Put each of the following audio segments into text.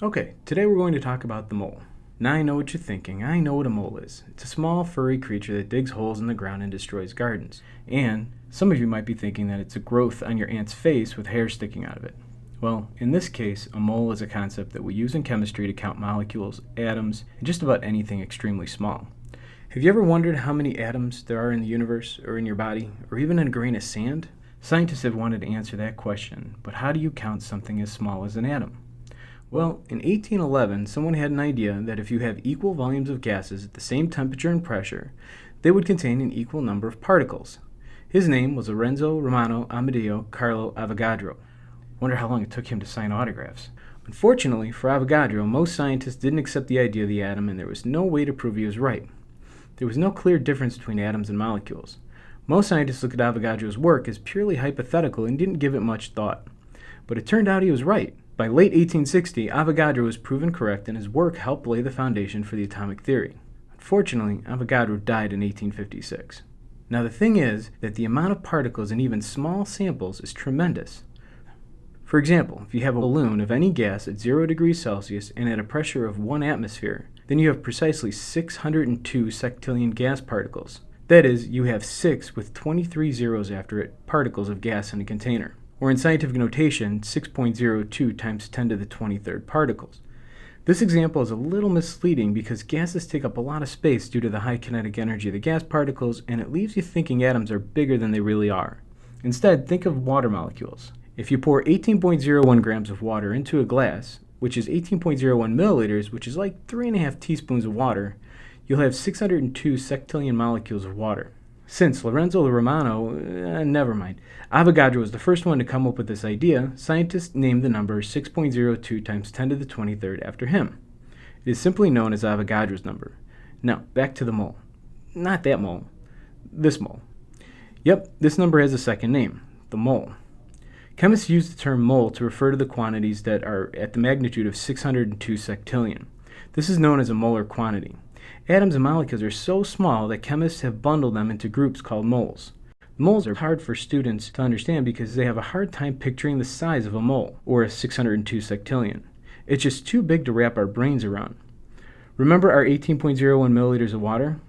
Okay, today we're going to talk about the mole. Now I know what you're thinking. I know what a mole is. It's a small, furry creature that digs holes in the ground and destroys gardens. And some of you might be thinking that it's a growth on your aunt's face with hair sticking out of it. Well, in this case, a mole is a concept that we use in chemistry to count molecules, atoms, and just about anything extremely small. Have you ever wondered how many atoms there are in the universe, or in your body, or even in a grain of sand? Scientists have wanted to answer that question, but how do you count something as small as an atom? Well, in 1811, someone had an idea that if you have equal volumes of gases at the same temperature and pressure, they would contain an equal number of particles. His name was Lorenzo Romano Amedeo Carlo Avogadro. Wonder how long it took him to sign autographs. Unfortunately for Avogadro, most scientists didn't accept the idea of the atom, and there was no way to prove he was right. There was no clear difference between atoms and molecules. Most scientists looked at Avogadro's work as purely hypothetical and didn't give it much thought. But it turned out he was right. By late 1860, Avogadro was proven correct, and his work helped lay the foundation for the atomic theory. Unfortunately, Avogadro died in 1856. Now the thing is that the amount of particles in even small samples is tremendous. For example, if you have a balloon of any gas at 0 degrees Celsius and at a pressure of 1 atmosphere, then you have precisely 602 sectillion gas particles. That is, you have 6 with 23 zeros after it particles of gas in a container. Or in scientific notation, 6.02 times 10 to the 23rd particles. This example is a little misleading because gases take up a lot of space due to the high kinetic energy of the gas particles, and it leaves you thinking atoms are bigger than they really are. Instead, think of water molecules. If you pour 18.01 grams of water into a glass, which is 18.01 milliliters, which is like 3.5 teaspoons of water, you'll have 602 sectillion molecules of water. Since Lorenzo Romano, Avogadro was the first one to come up with this idea, scientists named the number 6.02 times 10 to the 23rd after him. It is simply known as Avogadro's number. Now, back to the mole. Not that mole. This mole. Yep, this number has a second name, the mole. Chemists use the term mole to refer to the quantities that are at the magnitude of 602 sectillion. This is known as a molar quantity. Atoms and molecules are so small that chemists have bundled them into groups called moles. Moles are hard for students to understand because they have a hard time picturing the size of a mole, or a 602 sectillion. It's just too big to wrap our brains around. Remember our 18.01 milliliters of water?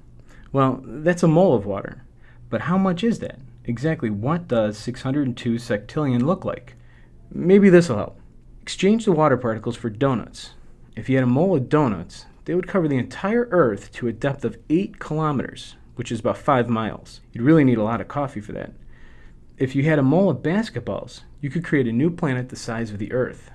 Well, that's a mole of water. But how much is that? Exactly what does 602 sectillion look like? Maybe this will help. Exchange the water particles for donuts. If you had a mole of donuts, they would cover the entire Earth to a depth of 8 kilometers, which is about 5 miles. You'd really need a lot of coffee for that. If you had a mole of basketballs, you could create a new planet the size of the Earth.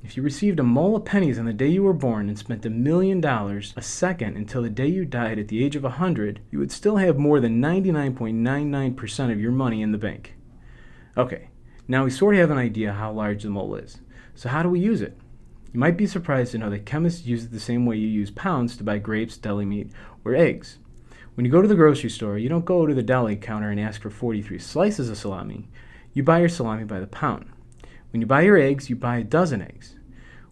If you received a mole of pennies on the day you were born and spent $1 million a second until the day you died at the age of 100, you would still have more than 99.99% of your money in the bank. Okay, now we sort of have an idea how large the mole is. So how do we use it? You might be surprised to know that chemists use it the same way you use pounds to buy grapes, deli meat, or eggs. When you go to the grocery store, you don't go to the deli counter and ask for 43 slices of salami. You buy your salami by the pound. When you buy your eggs, you buy a dozen eggs.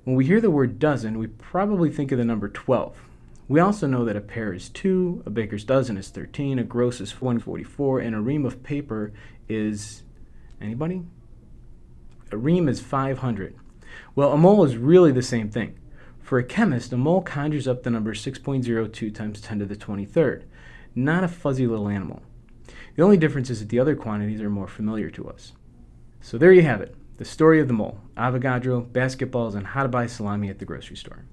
When we hear the word dozen, we probably think of the number 12. We also know that a pear is 2, a baker's dozen is 13, a gross is 144, and a ream of paper is... anybody? A ream is 500. Well, a mole is really the same thing. For a chemist, a mole conjures up the number 6.02 times 10 to the 23rd, not a fuzzy little animal. The only difference is that the other quantities are more familiar to us. So there you have it, the story of the mole, Avogadro, basketballs, and how to buy salami at the grocery store.